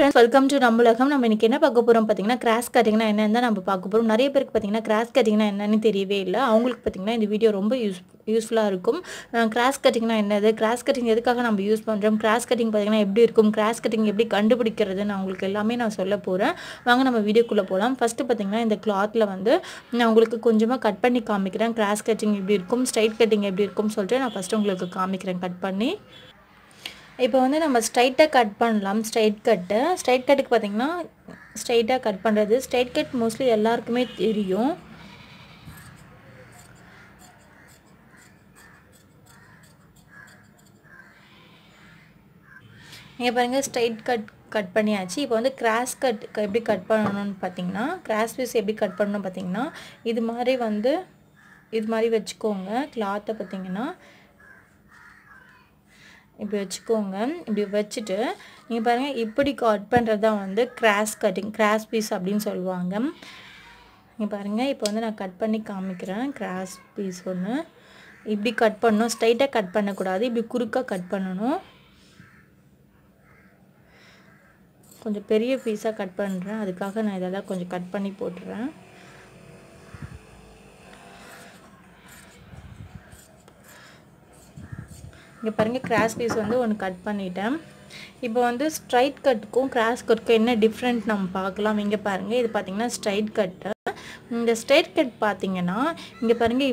friends, welcome to நம்முலகம். நம்ம இன்னைக்கு என்ன பார்க்க போறோம் பாத்தீங்கன்னா கிராஸ் கட்டிங்னா என்னன்னு தான் நம்ம பார்க்க போறோம். நிறைய பேருக்கு பாத்தீங்கன்னா கிராஸ் கட்டிங்னா என்னன்னு தெரியவே இல்ல. அவங்களுக்கு பாத்தீங்கன்னா இந்த வீடியோ ரொம்ப யூஸ்ஃபுல்லா இருக்கும். கிராஸ் கட்டிங்னா என்னது? கிராஸ் கட்டிங் எதுக்காக நம்ம யூஸ் பண்றோம்? கிராஸ் கட்டிங் பாத்தீங்கன்னா எப்படி இருக்கும்? கிராஸ் கட்டிங் எப்படி கண்டுபிடிக்கிறதுன்னு உங்களுக்கு எல்லாமே நான் சொல்ல போறேன். வாங்க நம்ம வீடியோக்குள்ள போலாம். ஃபர்ஸ்ட் பாத்தீங்கன்னா இந்த கிளாத்ல வந்து நான் உங்களுக்கு கொஞ்சமா கட் பண்ணி காமிக்கிறேன். கிராஸ் கட்டிங் எப்படி இருக்கும், ஸ்ட்ரைட் கட்டிங் எப்படி இருக்கும்னு சொல்லிட்டு நான் ஃபர்ஸ்ட் உங்களுக்கு காமிக்கிறேன் கட் பண்ணி. இப்போ வந்து நம்ம ஸ்ட்ரைட்டாக கட் பண்ணலாம். ஸ்ட்ரைட் கட்டுக்கு பார்த்திங்கன்னா ஸ்ட்ரைட்டாக கட் பண்ணுறது. ஸ்ட்ரைட் கட் மோஸ்ட்லி எல்லாருக்குமே தெரியும். இங்கே பாருங்கள், ஸ்ட்ரைட் கட் பண்ணியாச்சு. இப்போ வந்து கிராஸ் கட் எப்படி கட் பண்ணணும்னு பார்த்தீங்கன்னா, கிராஸ் பீஸ் எப்படி கட் பண்ணணும் பார்த்தீங்கன்னா, இது மாதிரி வச்சுக்கோங்க. கிளாத்தை பார்த்திங்கன்னா இப்படி வச்சுக்கோங்க. இப்படி வச்சுட்டு நீங்கள் பாருங்கள், இப்படி கட் பண்ணுறது தான் வந்து கிராஸ் கட்டிங், கிராஸ் பீஸ் அப்படின்னு சொல்லுவாங்க. நீங்கள் பாருங்கள், இப்போ வந்து நான் கட் பண்ணி காமிக்கிறேன். கிராஸ் பீஸ் ஒன்று இப்படி கட் பண்ணணும். ஸ்ட்ரைட்டாக கட் பண்ணக்கூடாது, இப்படி குறுக்காக கட் பண்ணணும். கொஞ்சம் பெரிய பீஸாக கட் பண்ணுறேன், அதுக்காக நான் இதெல்லாம் கொஞ்சம் கட் பண்ணி போட்டுறேன். இங்கே பாருங்கள், கிராஸ் பீஸ் வந்து ஒன்று கட் பண்ணிட்டேன். இப்போ வந்து ஸ்ட்ரைட் கட்டுக்கும் கிராஸ் கட்டுக்கும் என்ன டிஃப்ரெண்ட் நம்ம பார்க்கலாம். இங்கே பாருங்கள், இது பார்த்திங்கன்னா ஸ்ட்ரைட் கட்டு. இந்த ஸ்ட்ரைட் கட் பார்த்திங்கன்னா இங்கே பாருங்கள்,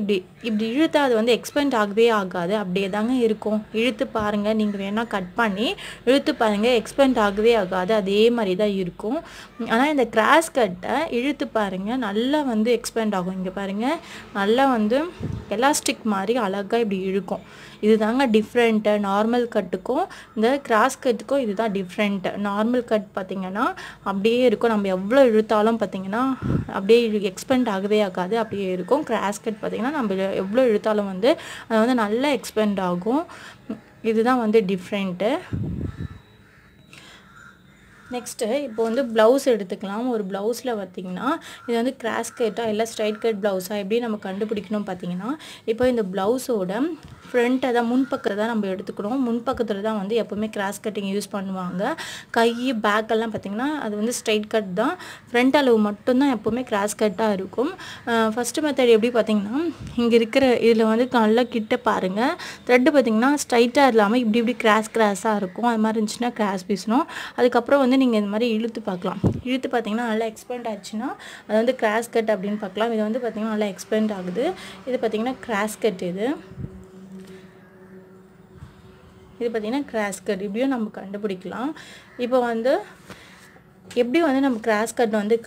இப்படி இழுத்தா அது வந்து எக்ஸ்பெண்ட் ஆகவே ஆகாது, அப்படியே தாங்க இருக்கும். இழுத்து பாருங்கள், நீங்கள் வேணால் கட் பண்ணி இழுத்து பாருங்கள், எக்ஸ்பெண்ட் ஆகவே ஆகாது, அதே மாதிரி தான் இருக்கும். ஆனால் இந்த கிராஸ் கட்டை இழுத்து பாருங்கள், நல்லா வந்து எக்ஸ்பெண்ட் ஆகும். இங்கே பாருங்கள், நல்லா வந்து எலாஸ்டிக் மாதிரி அழகாக இப்படி இழுக்கும். இது தாங்க டிஃப்ரெண்ட்டு. நார்மல் கட்டுக்கும் இந்த கிராஸ் கட்டுக்கும் இதுதான் டிஃப்ரெண்ட்டு. நார்மல் கட் பார்த்திங்கன்னா அப்படியே இருக்கும், நம்ம எவ்வளோ இழுத்தாலும் பார்த்திங்கன்னா அப்படியே எக்ஸ்பெண்ட் ஆகவே ஆகாது, அப்படியே இருக்கும். கிராஸ் கட் பார்த்திங்கன்னா நம்ம எவ்வளோ இழுத்தாலும் வந்து அது வந்து நல்லா எக்ஸ்பெண்ட் ஆகும். இதுதான் வந்து டிஃப்ரெண்ட்டு. நெக்ஸ்ட்டு இப்போ வந்து ப்ளவுஸ் எடுத்துக்கலாம். ஒரு ப்ளவுஸில் பார்த்திங்கன்னா இது வந்து கிராஸ் கட்டாக இல்லை ஸ்ட்ரைட் கட் ப்ளவுஸாக எப்படி நம்ம கண்டுபிடிக்கணும் பார்த்திங்கன்னா, இப்போ இந்த ப்ளவுஸோட ஃப்ரண்ட்டை தான், முன்பக்கத்தை தான் நம்ம எடுத்துக்கணும். முன்பக்கத்தில் தான் வந்து எப்போவுமே கிராஸ் கட்டிங் யூஸ் பண்ணுவாங்க. கை பேக்கெல்லாம் பார்த்திங்கன்னா அது வந்து ஸ்ட்ரைட் கட் தான். ஃப்ரண்ட் அளவு மட்டும்தான் எப்போவுமே கிராஸ் கட்டாக இருக்கும். ஃபஸ்ட்டு மெத்தட் எப்படி பார்த்திங்கன்னா, இங்கே இருக்கிற இதில் வந்து நல்லா கிட்ட பாருங்கள், த்ரெட்டு பார்த்திங்கன்னா ஸ்ட்ரைட்டாக இல்லாமல் இப்படி கிராஸாக இருக்கும். அது மாதிரி இருந்துச்சுன்னா கிராஸ் பீஸ்னும். அதுக்கப்புறம் வந்து நீங்கள் இந்த மாதிரி இழுத்து பார்க்கலாம். இழுத்து பார்த்தீங்கன்னா நல்லா எக்ஸ்பெண்ட் ஆச்சுன்னா அது வந்து கிராஸ் கட் அப்படின்னு பார்க்கலாம். இது வந்து பார்த்திங்கன்னா நல்லா எக்ஸ்பெண்ட் ஆகுது. இது பார்த்திங்கன்னா கிராஸ் கட். இது பார்த்திங்கன்னா கிராஸ் கட். இப்படியும் நம்ம கண்டுபிடிக்கலாம். இப்போ வந்து எப்படி வந்து நம்ம கிராஸ் கட் வந்து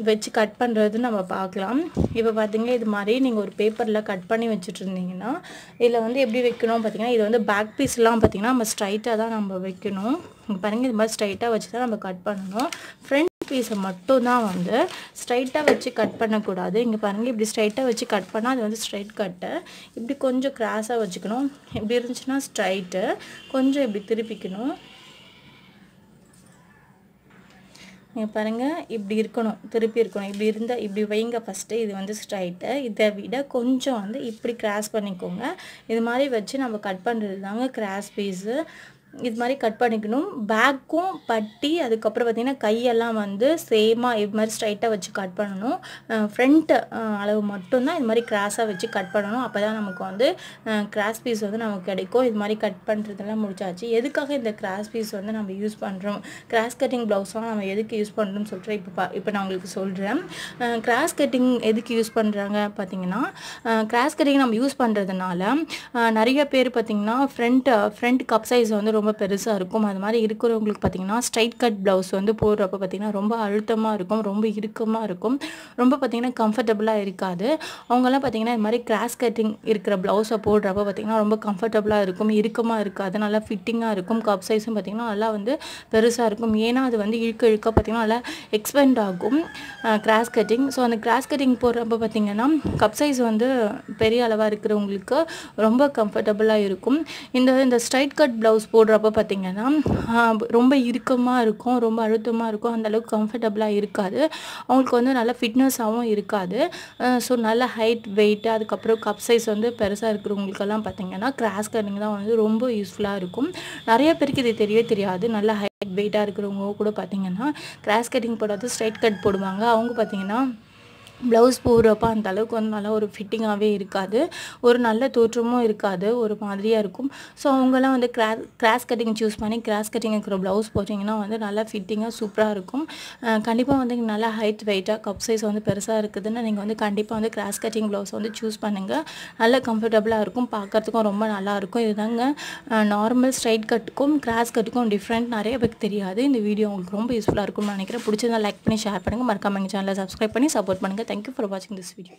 வச்சு கட் பண்ணுறதுன்னு நம்ம பார்க்கலாம். இப்போ பார்த்திங்கன்னா இது மாதிரி நீங்கள் ஒரு பேப்பரில் கட் பண்ணி வச்சுட்டு இருந்தீங்கன்னா இதில் வந்து எப்படி வைக்கணும் பார்த்திங்கன்னா, இது வந்து பேக் பீஸ்லாம் பார்த்திங்கன்னா நம்ம ஸ்ட்ரைட்டாக தான் நம்ம வைக்கணும். இங்கே பாருங்கள், இது மாதிரி ஸ்ட்ரைட்டாக வச்சு தான் நம்ம கட் பண்ணணும். ஃப்ரண்ட் பீஸை மட்டும் தான் வந்து ஸ்ட்ரைட்டாக வச்சு கட் பண்ணக்கூடாது. இங்கே பாருங்கள், இப்படி ஸ்ட்ரைட்டாக வச்சு கட் பண்ணால் அது வந்து ஸ்ட்ரைட் கட்டு. இப்படி கொஞ்சம் கிராஸாக வச்சுக்கணும். இப்படி இருந்துச்சுன்னா ஸ்ட்ரைட்டு, கொஞ்சம் இப்படி திருப்பிக்கணும். நீங்கள் பாருங்கள், இப்படி இருக்கணும், திருப்பி இருக்கணும். இப்படி இருந்தால் இப்படி வைங்க ஃபஸ்ட்டு, இது வந்து ஸ்ட்ரைட்டு. இதை விட கொஞ்சம் வந்து இப்படி கிராஸ் பண்ணிக்கோங்க. இது மாதிரி வச்சு நம்ம கட் பண்ணுறது தாங்க கிராஸ் பீஸு. இது மாதிரி கட் பண்ணிக்கணும். பேக்கும் பட்டி, அதுக்கப்புறம் பார்த்திங்கன்னா கையெல்லாம் வந்து சேமாக இது மாதிரி ஸ்ட்ரைட்டாக வச்சு கட் பண்ணணும். ஃப்ரண்ட் அளவு மட்டும்தான் இது மாதிரி கிராஸாக வச்சு கட் பண்ணணும். அப்போ தான் நமக்கு வந்து கிராஸ் பீஸ் வந்து நமக்கு கிடைக்கும். இது மாதிரி கட் பண்ணுறதுலாம் முடிச்சாச்சு. எதுக்காக இந்த கிராஸ் பீஸ் வந்து நம்ம யூஸ் பண்ணுறோம், கிராஸ் கட்டிங் ப்ளவுஸ்லாம் நம்ம எதுக்கு யூஸ் பண்ணுறோம்னு சொல்லிட்டு இப்போ நான் உங்களுக்கு சொல்கிறேன். கிராஸ் கட்டிங் எதுக்கு யூஸ் பண்ணுறாங்க பார்த்திங்கன்னா, கிராஸ் கட்டிங் நம்ம யூஸ் பண்ணுறதுனால நிறைய பேர் பார்த்திங்கன்னா ஃப்ரண்ட் கப் சைஸ் வந்து ரொம்ப பெருசாக இருக்கும். அது மாதிரி இருக்கிறவங்களுக்கு பார்த்திங்கன்னா ஸ்ட்ரைட் கட் ப்ளவுஸ் வந்து போடுறப்ப பார்த்திங்கன்னா ரொம்ப அழுத்தமாக இருக்கும், ரொம்ப இறுக்கமாக இருக்கும், ரொம்ப பார்த்திங்கன்னா கம்ஃபர்டபுளாக இருக்காது. அவங்கெல்லாம் பார்த்திங்கன்னா இது மாதிரி கிராஸ் கட்டிங் இருக்கிற ப்ளவுஸை போடுறப்ப பார்த்திங்கன்னா ரொம்ப கம்ஃபர்டபுளாக இருக்கும், இறுக்கமாக இருக்காது, நல்லா ஃபிட்டிங்காக இருக்கும். கப் சைஸும் பார்த்திங்கன்னா நல்லா வந்து பெருசாக இருக்கும். ஏன்னா அது வந்து இழுக்க பார்த்திங்கன்னா நல்லா எக்ஸ்பெண்ட் ஆகும் கிராஸ் கட்டிங். ஸோ அந்த கிராஸ் கட்டிங் போடுறப்ப பார்த்திங்கன்னா கப் சைஸ் வந்து பெரிய அளவாக இருக்கிறவங்களுக்கு ரொம்ப கம்ஃபர்டபுளாக இருக்கும். இந்த ஸ்ட்ரைட் கட் ப்ளவுஸ் போடுற போடுறப்ப பார்த்தீங்கன்னா ரொம்ப இறுக்கமாக இருக்கும், ரொம்ப அழுத்தமாக இருக்கும், அந்தளவுக்கு கம்ஃபர்டபுளாக இருக்காது. அவங்களுக்கு வந்து நல்ல ஃபிட்னஸாகவும் இருக்காது. ஸோ நல்ல ஹைட், வெயிட், அதுக்கப்புறம் கப் சைஸ் வந்து பெருசாக இருக்கிறவங்களுக்கெல்லாம் பார்த்தீங்கன்னா கிராஸ் கட்டிங் தான் வந்து ரொம்ப யூஸ்ஃபுல்லாக இருக்கும். நிறைய பேருக்கு இது தெரியவே தெரியாது. நல்ல ஹைட் வெயிட்டாக இருக்கிறவங்க கூட பார்த்தீங்கன்னா கிராஸ் கட்டிங் போடாது ஸ்ட்ரைட் கட் போடுவாங்க. அவங்க பார்த்தீங்கன்னா ப்ளவுஸ் போடுறப்ப அந்த அளவுக்கு வந்து நல்லா ஒரு ஃபிட்டிங்காகவே இருக்காது, ஒரு நல்ல தோற்றமும் இருக்காது, ஒரு மாதிரியாக இருக்கும். ஸோ அவங்கெல்லாம் வந்து கிராஸ் கட்டிங் சூஸ் பண்ணி கிராஸ் கட்டிங் இருக்கிற ப்ளவுஸ் போட்டிங்கன்னா வந்து நல்லா ஃபிட்டிங்காக சூப்பராக இருக்கும். கண்டிப்பாக வந்து நல்லா ஹைட் வெயிட்டாக கப் சைஸ் வந்து பெருசாக இருக்குதுன்னு நீங்கள் வந்து கண்டிப்பாக வந்து கிராஸ் கட்டிங் ப்ளவுஸ் வந்து சூஸ் பண்ணுங்கள். நல்ல கம்ஃபர்டபுளாக இருக்கும், பார்க்குறதுக்கும் ரொம்ப நல்லாயிருக்கும். இதுதாங்க நார்மல் ஸ்ட்ரைட் கட்டுக்கும் கிராஸ் கட்டுக்கும் டிஃப்ரெண்ட் நிறைய பேருக்கு தெரியாது. இந்த வீடியோ உங்களுக்கு ரொம்ப யூஸ்ஃபுல்லாக இருக்கும்னு நினைக்கிறேன். பிடிச்சிருந்தா லைக் பண்ணி ஷேர் பண்ணுங்கள். மறக்காம எங்கள் சேனலை சப்ஸ்கிரைப் பண்ணி சப்போர்ட் பண்ணுங்கள். Thank you for watching this video.